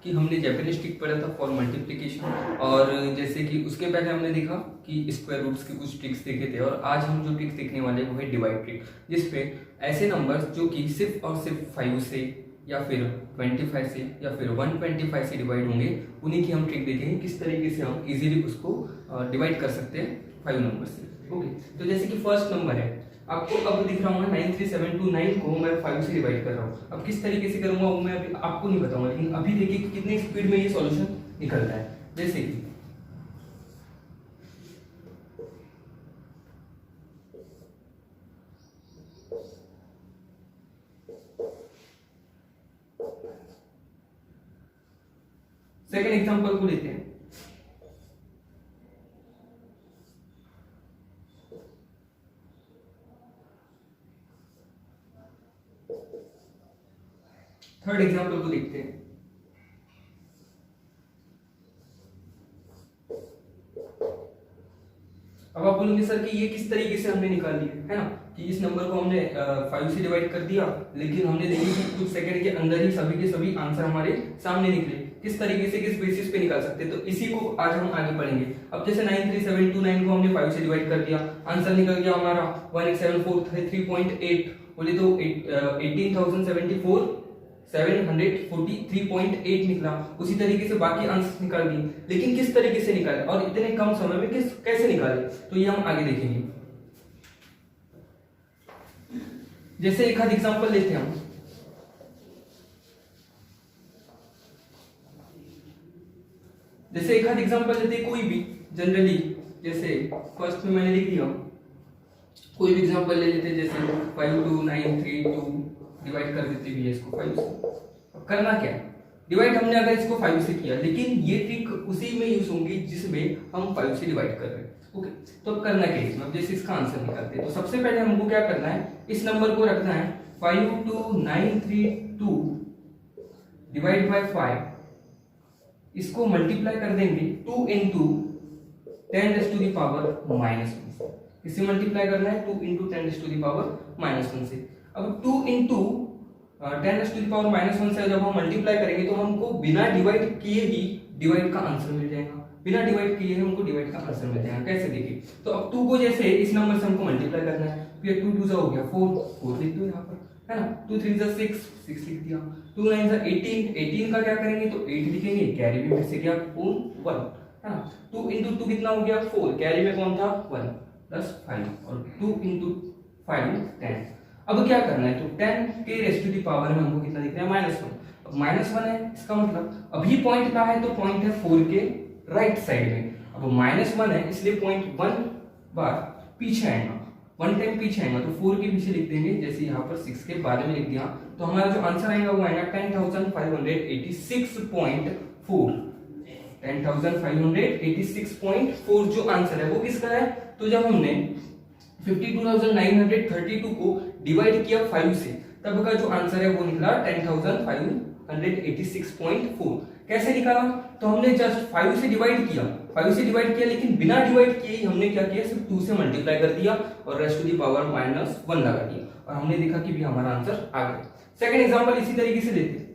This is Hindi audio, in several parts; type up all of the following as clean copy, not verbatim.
कि हमने जापानीज ट्रिक पढ़ा था फॉर मल्टीप्लिकेशन, और जैसे कि उसके पहले हमने देखा कि स्क्वायर रूट्स के कुछ ट्रिक्स देखे थे, और आज हम जो ट्रिक्स देखने वाले वो है डिवाइड ट्रिक, जिसपे ऐसे नंबर्स जो कि सिर्फ और सिर्फ 5 से या फिर 25 से या फिर 125 से डिवाइड होंगे, उन्हीं की हम ट्रिक देखेंगे किस तरीके से हम इजीली उसको डिवाइड कर सकते हैं 5 नंबर से। ओके, तो जैसे कि फर्स्ट नंबर है, आपको अब दिख रहा होगा 93729 को मैं 5 से डिवाइड कर रहा हूँ। अब किस तरीके से करूंगा वो मैं अभी आपको नहीं बताऊंगा, लेकिन अभी देखिए कि कितने स्पीड में ये सॉल्यूशन निकलता है। जैसे कि सेकेंड एग्जांपल को लेते हैं। थर्ड एग्जांपल को देखते हैं। अब आप बोलेंगे सर कि ये किस तरीके से हमने निकाल लिया है ना, कि इस नंबर को हमने 5 से डिवाइड कर दिया, लेकिन हमने देखी कि कुछ सेकंड के अंदर ही सभी के सभी आंसर हमारे सामने निकले। किस तरीके से, किस बेसिस पे निकाल सकते हैं, तो इसी को आज हम आगे पढ़ेंगे। अब जैसे 93729 को हमने 5 से डिवाइड कर दिया, आंसर निकल गया हमारा 18743.8, बोले तो 18,743.8 निकला। उसी तरीके से बाकी आंसर निकाल दिए, लेकिन किस तरीके से निकाले और इतने कम समय में कैसे निकाले, तो ये हम आगे देखेंगे। जैसे एक आध एग्जांपल लेते हैं हम। जैसे एक आध एग्जांपल लेते हैं कोई भी, जनरली जैसे फर्स्ट में मैंने लिख दिया, कोई भी एग्जांपल ले लेते हैं, जैसे 52932 डिवाइड कर देते हैं इसको 5 से। अब करना क्या है, डिवाइड हमने अगर इसको 5 से किया, लेकिन ये ट्रिक उसी में यूज होंगी जिसमें हम 5 से डिवाइड कर रहे हैं। ओके, तो अब करना क्या है इसमें, अब जैसे इसका आंसर निकालते हैं, तो सबसे पहले हमको क्या करना है, इस नंबर को रखना है 52932 डिवाइड बाय 5, इसको मल्टीप्लाई कर देंगे 2 into 10 to the power -1। इसे मल्टीप्लाई करना है 2 into 10 to the power -1 से। अब 2 into 10 to the power -1 से जब हम मल्टीप्लाई करेंगे तो हमको बिना डिवाइड किए ही डिवाइड का आंसर मिल जाएगा। बिना डिवाइड किए हमको डिवाइड का आंसर मिल जाएगा। कैसे देखिए, तो अब 2 को जैसे इस नंबर से हमको मल्टीप्लाई करना है, फिर 2 2 हो गया 4 लिख दो यहाँ पर, है ना, 2 3 6 लिख दिया, 2 9 18 का क्या करेंगे, तो 8 लिखेंगे, कैरी में से क्या 1, है ना। 2 into 2 कितना हो गया 4, कैरी में कौन था 1 प्लस 5, और 2 into 5 10। अब क्या करना है, तो 10 के रेस्ट टू द पावर में हमको कितना दिख रहा है -1। अब -1 है, इसका मतलब अभी पॉइंट कहाँ है, तो पॉइंट है 4 के राइट साइड में। अब -1 है, इसलिए पॉइंट 1 बार पीछे आएगा, 1 टाइम पीछे आएगा, तो 4 के पीछे लिख देंगे। जैसे यहाँ पर 6 के बारे में लिख दिया, तो हमारा जो आंसर आएगा वो आएगा 10,586.4। 10,586.4 जो आंसर है वो किसका है, तो जब हमने 52,932 को डिवाइड किया 5 से, तब का जो आंसर है वो निकला 10,586.4। कैसे निकाला, तो हमने जस्ट 5 से डिवाइड किया, लेकिन बिना डिवाइड किए ही हमने क्या किया, सिर्फ 2 से मल्टीप्लाई कर दिया और रेस्ट टू द पावर -1 लगा दिया, और हमने देखा कि भी हमारा आंसर आ गया। सेकंड एग्जांपल इसी तरीके से लेते हैं।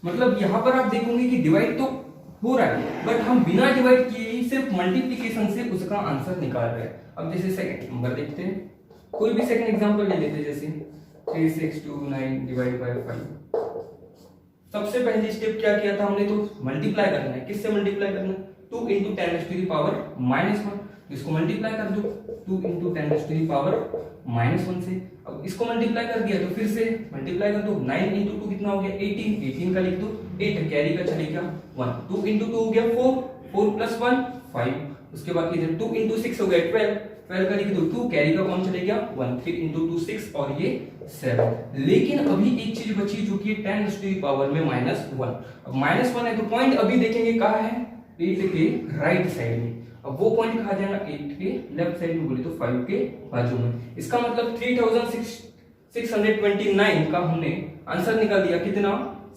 मतलब यहां पर आप देखोगे कि डिवाइड तो हो रहा है, बट हम बिना डिवाइड किए ही सिर्फ मल्टीप्लिकेशन से उसका आंसर निकाल रहे हैं। अब जैसे सेकंड नंबर देखते हैं, कोई भी सेकंड एग्जांपल ले लेते हैं, जैसे 3629 डिवाइड बाय 5। सबसे पहली स्टेप क्या किया था हमने, तो मल्टीप्लाई करना है। किससे मल्टीप्लाई करना है, 2 into 10 to the power -1, इसको मल्टीप्लाई कर दो 2 into 10 to the power -1 से। अब इसको मल्टीप्लाई कर दिया तो फिर से मल्टीप्लाई कर दो, 9 into 2 कितना हो गया 18 का लिख दो, 8 कैरी का चले गया 1, 2 into 2 हो गया 4 plus 1 5, उसके बाद इधर 2 into 6 हो गया 12 का लिख दो, 2 कैरी का कौन चले गया 1, 3 into 2 6 और ये 7। लेकिन अभी एक चीज बची जो कि 10 to the power में -1। अब -1 है तो पॉइंट अभी देखेंगे कहाँ है, 8 के राइट साइड में। अब वो पॉइंट कहा जाएगा 8 के लेफ्ट साइड में, बोले तो 5 के बाजू में। इसका मतलब 3629 का हमने आंसर निकाल दिया, कितना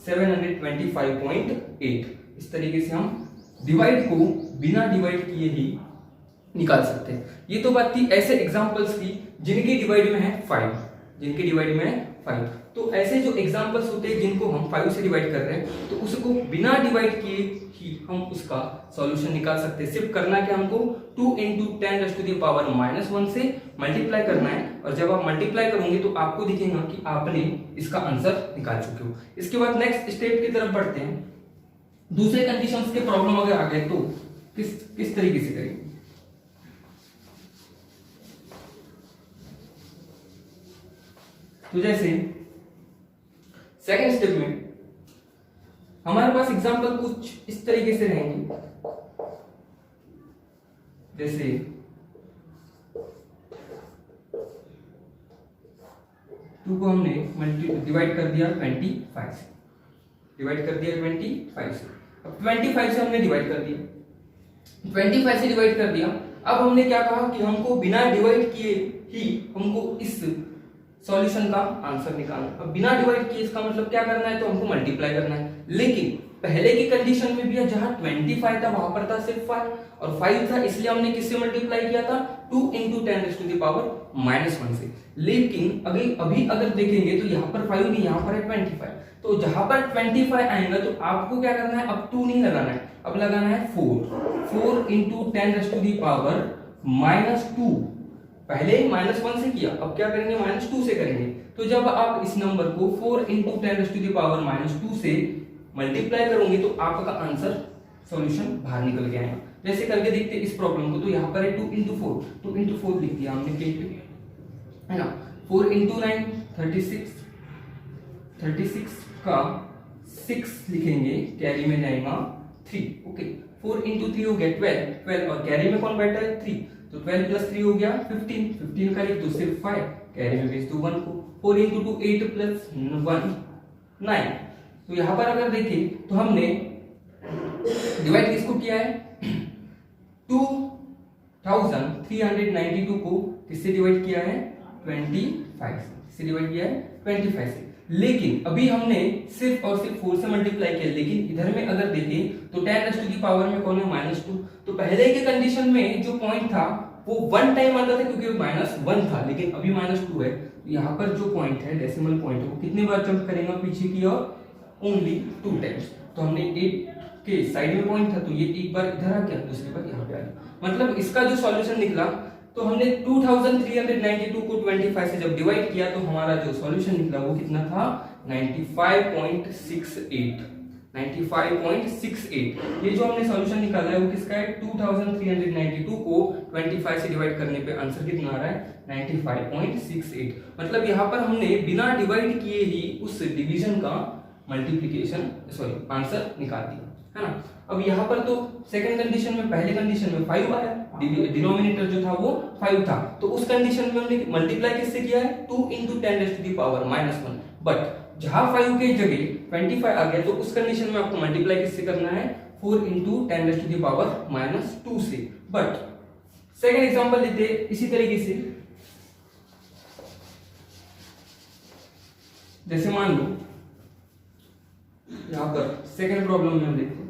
725.8। इस तरीके से हम डिवाइड को बिना डिवाइड किए ही निकाल सकते हैं। ये तो बात थी ऐसे एग्जांपल्स की जिनकी डिवाइड में है 5। जिनके डिवाइड में है 5। तो ऐसे जो एग्जांपल्स होते हैं जिनको हम 5 से डिवाइड कर रहे हैं, तो उसको बिना डिवाइड किए ही हम उसका सॉल्यूशन निकाल सकते हैं। सिर्फ करना क्या हमको 2 × 10⁻⁻1 से मल्टीप्लाई करना है, और जब आप मल्टीप्लाई करोगे तो आपको दिखेगा कि आपने इसका आंसर निकाल चुके हो। इसके बाद नेक्स्ट स्टेप की तरफ बढ़ते हैं। दूसरे कंडीशंस के प्रॉब्लम अगर आ गए तो किस तरीके से करेंगे। तो जैसे सेकंड स्टेप में हमारे पास एग्जांपल कुछ इस तरीके से रहेंगे, जैसे 2 को हमने डिवाइड कर दिया 25 से, डिवाइड कर दिया 25 से। अब 25 से हमने डिवाइड कर दिया, 25 से डिवाइड कर दिया। अब हमने क्या कहा कि हमको बिना डिवाइड किए ही हमको इस सॉल्यूशन का आंसर निकालना। अब बिना डिवाइड किए इसका मतलब क्या करना है, तो हमको मल्टीप्लाई करना है। लेकिन पहले की कंडीशन में भी जहां 25 था वहां पर था सिर्फ 5 और 5 था, इसलिए हमने किससे मल्टीप्लाई किया था 2 × 10⁻⁻1 से। लेकिन अभी अगर देखेंगे तो यहाँ पर 5 नहीं, यहाँ पर है 25। तो जहां पर 25 आएगा तो आपको क्या करना है, अब 2 नहीं लगाना है, अब लगाना है 4 × 10⁻⁻2। पहले -1 से किया, अब क्या करेंगे -2 से करेंगे। तो जब आप इस नंबर को 4 × 10⁻⁻2 से मल्टीप्लाई करोगे तो आपका आंसर सॉल्यूशन बाहर निकल के आएगा। जैसे करके देखते हैं इस प्रॉब्लम को। तो यहाँ पर है 2 × 4, 2 × 4 लिख दिया हमने पेज पे, है ना। 4 × 9 36, 36 का 6 लिखेंगे, कैरी में जाएगा 3। ओके, 4 × 3 हो गया 12 और कैरी में कौन बैठा है 3, तो 12 + 3 हो गया 15 का लिख दो सिर्फ 5, कैरी में भेज दो 1 को। 4 × 2 8 + 1 9। तो यहां पर अगर देखें तो हमने डिवाइड किसको किया है 2392 को किससे डिवाइड किया है 25 से डिवाइड किया है 25 से। लेकिन अभी हमने सिर्फ और सिर्फ 4 से मल्टीप्लाई किया, लेकिन इधर में अगर देखें तो 10⁻⁻ में कौन है -2। तो पहले के कंडीशन में जो पॉइंट था वो 1 टाइम आता था क्योंकि -1 था, लेकिन अभी -2 है। तो यहाँ पर जो पॉइंट है डेसिमल पॉइंट है वो कितनी बार जंप करेगा पीछे की ओर, ओनली 2 टाइम्स। तो हमने 8 के साइड में पॉइंट था तो ये एक बार इधर आ गया, दूसरी बार यहाँ पे आ गया। मतलब इसका जो सॉल्यूशन निकला, तो हमने 2392 को 25 से जब डिवाइड किया तो हमारा जो सॉल्यूशन निकला वो कितना था 95.68। 95.68 ये जो हमने सॉल्यूशन निकाला है वो किसका है 2392 को 25 से डिवाइड करने पे आंसर कितना आ रहा है 95.68। मतलब यहाँ पर हमने बिना डिवाइड किए ही उस डिवीजन का आंसर निकाल दिया, है ना। अब यहाँ पर तो सेकंड कंडीशन में, पहले कंडीशन में 5 आया, डिनोमिनेटर जो था वो 5 था, तो उस कंडीशन में हमने मल्टीप्लाई किससे किया है 2 × 10⁻⁻1। बट जहां 5 के जगह 25 आ गया तो उस कंडीशन में आपको मल्टीप्लाई किससे करना है 4 × 10⁻⁻2 से। बट सेकंड एग्जांपल लेते इसी तरीके से, जैसे मान लो यहां पर सेकंड प्रॉब्लम में हम देखते हैं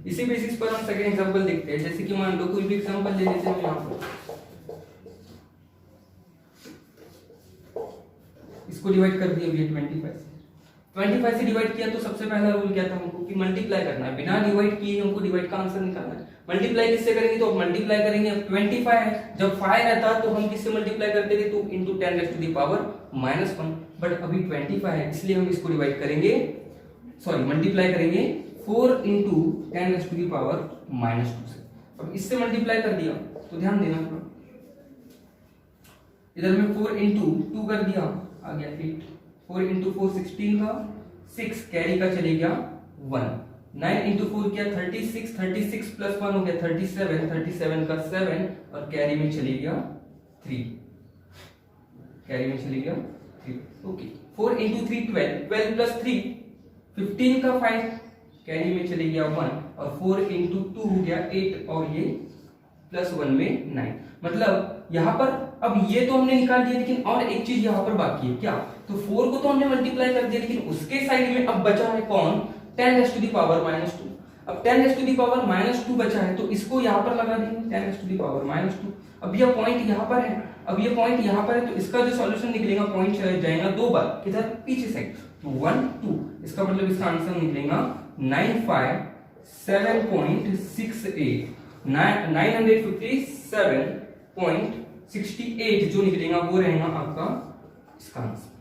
इसी बेसिस पर हम सेकंड एग्जांपल देखते हैं। जैसे कि मान लो कोई भी एग्जांपल ले लेते हैं, यहाँ पर इसको डिवाइड कर दिया भैया 25 से डिवाइड किया तो सबसे पहला रूल क्या था हमको कि मल्टीप्लाई करना है, बिना डिवाइड किए हमको डिवाइड का आंसर निकालना है। मल्टीप्लाई किससे करेंगे तो मल्टीप्लाई करेंगे, अब 25 है, जब 5 रहता तो हम किससे मल्टीप्लाई करते थे 2 × 10⁻⁻1। बट अभी 25 है इसलिए हम इसको डिवाइड करेंगे, मल्टीप्लाई करेंगे 4 × 10⁻⁻2 से। अब इससे मल्टीप्लाई कर दिया तो ध्यान देना थोड़ा, इधर में 4 × 2 कर दिया आ गया 8, 4 × 4 16 का 6, कैरी का चले गया 1, 9 × 4 किया 36, 36 + 1 हो गया 37, 37 का 7 और कैरी में चले गया 3, कैरी में चले गया 3। ओके, 4 × 3 12, 12 + 3 15 का 5, कैरी में चले गया 1 और 4 × 2 हो गया 8 और ये +1 में 9। मतलब यहाँ पर अब ये तो हमने निकाल दिया, लेकिन और एक चीज यहाँ पर बाकी है, क्या तो 4 को तो हमने मल्टीप्लाई कर दिया, लेकिन उसके साइड में अब बचा है कौन 10⁻⁻2। अब 10⁻⁻² बचा है तो इसको यहाँ पर लगा देंगे 10⁻⁻²। अब यह पॉइंट यहाँ पर है, अब ये पॉइंट यहाँ पर है तो इसका जो सॉल्यूशन निकलेगा पॉइंट जाएगा 2 बार किधर, पीछे साइड, तो 1 2। इसका मतलब इसका आंसर निकलेगा 957.68 957.68 जो निकलेगा वो रहेगा आपका इसका आंसर।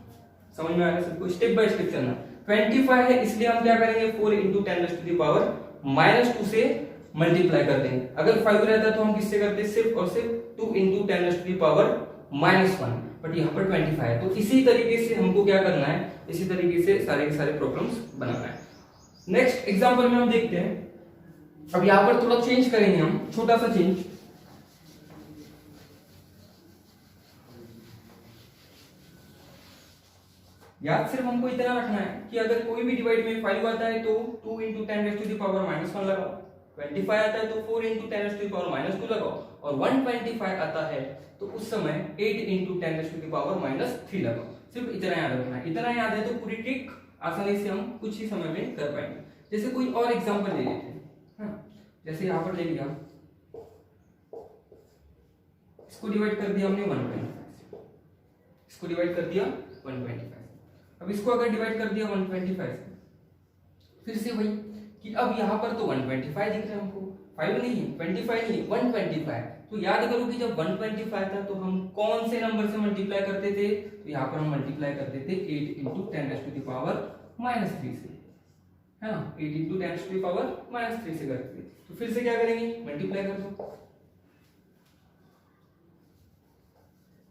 समझ में आ रहा है सबको? स्टेप बाय स्टेप चलना। 25 है इसलिए हम क्या करेंगे 4 × 10⁻⁻² से मल्टीप्लाई कर देंगे। अगर 5 रहता तो हम किससे करते, सिर्फ और सिर्फ 2 × 10⁻⁻1, बट यहाँ पर 25 है तो इसी तरीके से हमको क्या करना है, इसी तरीके से सारे के सारे प्रॉब्लम्स बनाना है। नेक्स्ट एग्जांपल में हम देखते हैं। अब यहाँ पर थोड़ा चेंज करेंगे हम, छोटा सा चेंज। याद सिर्फ हमको इतना रखना है कि अगर कोई भी डिवाइड में 5 आता है तो 2 × 10⁻⁻1 लगाओ, 25 आता है तो 4 × 10⁻⁻2 लगाओ, और 125 आता है तो उस समय 8 × 10⁻⁻3 लगाओ। सिर्फ इतना याद रखना है। इतना याद है तो पूरी ट्रिक आसानी से हम कुछ ही समय में कर पाएंगे। जैसे कोई और एग्जांपल ले लेते हैं, हाँ, जैसे यहाँ पर ले लिया, इसको डिवाइड कर दिया हमने 125, इसको डिवाइड कर दिया 125। अब इसको अगर डिवाइड कर दिया 125 से, फिर से वही कि अब यहाँ पर तो 125 दिख रहा है हमको, 5 नहीं है, 25 नहीं है, 125। तो याद करो कि जब 125 था तो हम कौन से नंबर से मल्टीप्लाई करते थे, तो यहाँ पर हम मल्टीप्लाई करते थे 8 × 10⁻⁻3 से, है ना, 8 × 10⁻⁻3 से करते थे। तो फिर से क्या करेंगे, मल्टीप्लाई कर दो,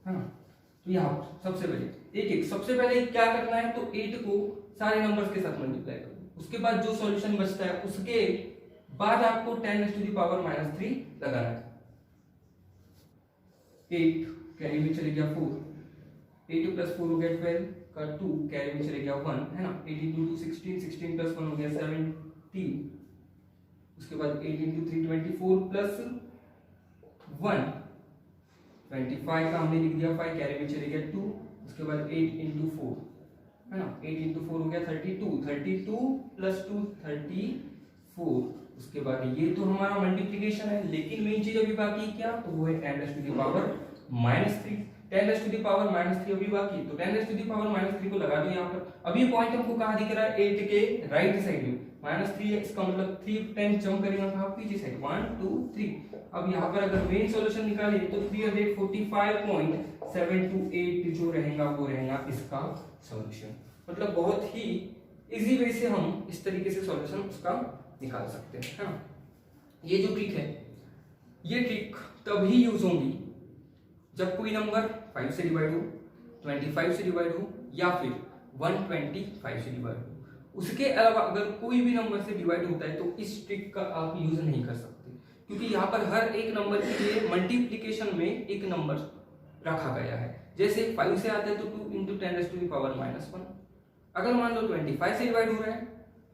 है ना। तो यहाँ सबसे पहले सबसे पहले क्या करना है, तो 8 को सारे नंबर्स के साथ मल्टीप्लाई करो, उसके बाद जो सॉल्यूशन बचता है उसके बाद आपको 10⁻⁻3 लगाना है। 8 कैरी में चले गया 4, 8 + 4 हो गया 12 का 2 कैरी में चले गया 1, है ना। 8 × 2 16, 16 + 1 हो गया 17, उसके बाद 8 × 3 24 + 1 25 का हमने लिख दिया 5 कैरी में चले गया 2, उसके बाद 8 × 4, है ना, 8 × 4 हो गया 32, 32 + 2 34, उसके बाद ये तो हमारा मल्टीप्लिकेशन है, लेकिन मेन चीज अभी बाकी क्या, तो वो है 10⁻⁻3 10⁻⁻3 अभी बाकी, तो 10⁻⁻3 को लगा दो यहाँ पर। अभी पॉइंट हमको कहाँ दिख रहा है, 8 के राइट साइड में, -3 है, इसका मतलब 3 10 जंप करेगा कहाँ, पीछे साइड, 1 2 3। अब यहाँ पर अगर मेन सॉल्यूशन निकाले तो 345.728 जो रहेगा वो रहेगा इसका सॉल्यूशन। मतलब बहुत ही इजी वे से हम इस तरीके से सॉल्यूशन उसका निकाल सकते हैं, है ना। ये जो ट्रिक है, ये ट्रिक तभी यूज होगी जब कोई नंबर 5 से डिवाइड हो, 25 से डिवाइड हो, या फिर 125 से डिवाइड हो। उसके अलावा अगर कोई भी नंबर से डिवाइड होता है तो इस ट्रिक का आप यूज नहीं कर सकते, क्योंकि यहाँ पर हर एक नंबर के लिए मल्टीप्लिकेशन में एक नंबर रखा गया है। जैसे 5 से आता है तो 2 × 10⁻⁻1। अगर मान लो 25 से डिवाइड हो रहा है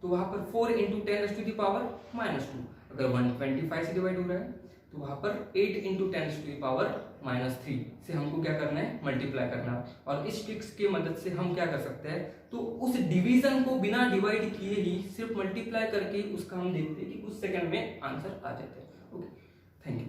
तो वहां पर 4 × 10⁻⁻2। अगर 125 से डिवाइड हो रहा है तो वहां पर 8 × 10⁻⁻3 से हमको क्या करना है, मल्टीप्लाई करना है। और इस ट्रिक्स की मदद से हम क्या कर सकते हैं, तो उस डिवीजन को बिना डिवाइड किए ही सिर्फ मल्टीप्लाई करके उसका हम देखते हैं कि कुछ सेकंड में आंसर आ जाता है। Okay, thank you.